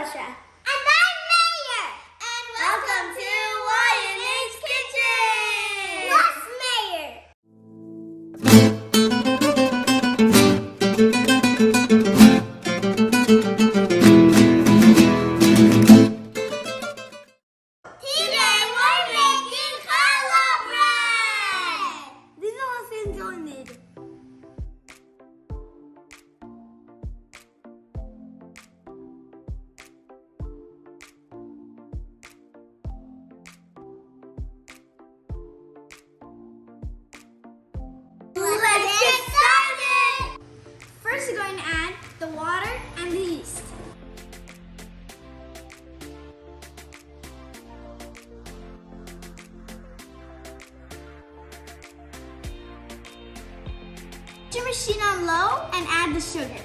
Marsha. And I'm Mayor. And welcome to YNH's Kitchen. What's Mayor? Today we're making challah bread. These are all things I need. Let's get started! First, you're going to add the water and the yeast. Put your machine on low and add the sugar.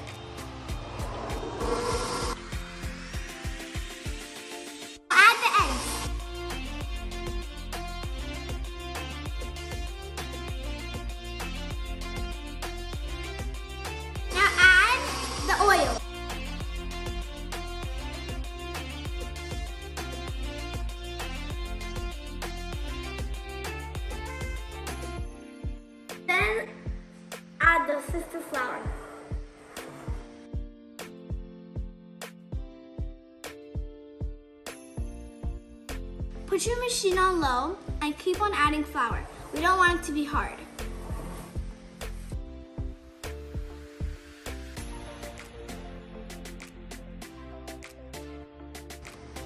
Add the eggs. Now add the oil. Then add the sister flour. Put your machine on low and keep on adding flour. We don't want it to be hard.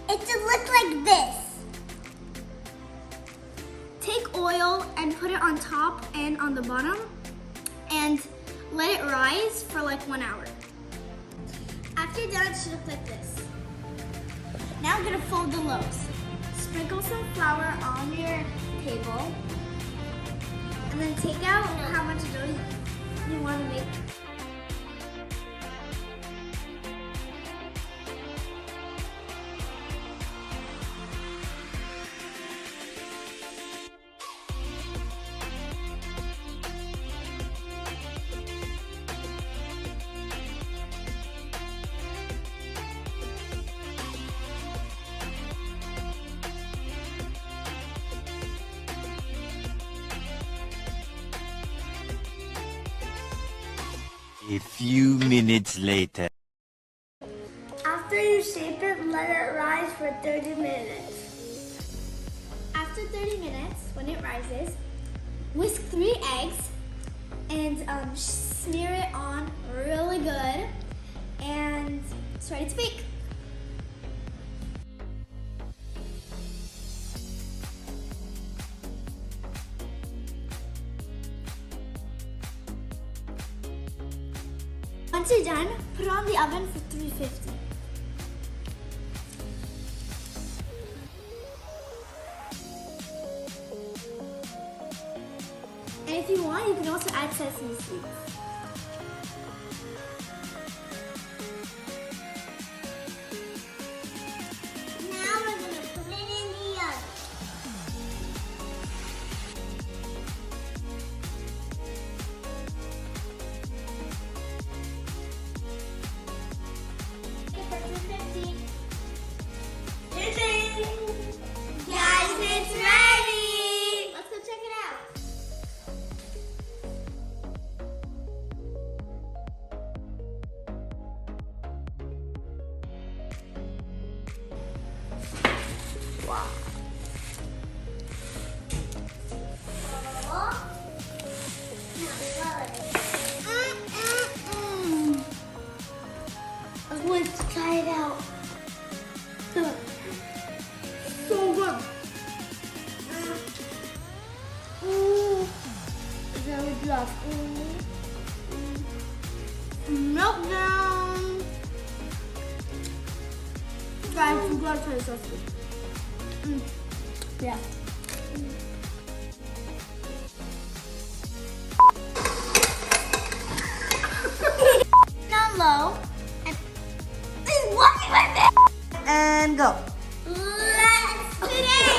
It should look like this. Take oil and put it on top and on the bottom and let it rise for like 1 hour. After you're done, it should look like this. Now I'm gonna fold the loaves. Sprinkle some flour on your table and then take out how much dough you want to make. A few minutes later. After you shape it, let it rise for 30 minutes. After 30 minutes, when it rises, whisk 3 eggs and smear it on really good, and it's ready to bake. Once you're done, put it on the oven for 350. And if you want, you can also add sesame seeds. Now we're going to put it in the oven. Guys, it's ready! Let's go check it out. Wow. I'm going to try it out. So good. Very good. Meltdown. Guys, you gotta try this recipe. Yeah. Down low and And go. let's today.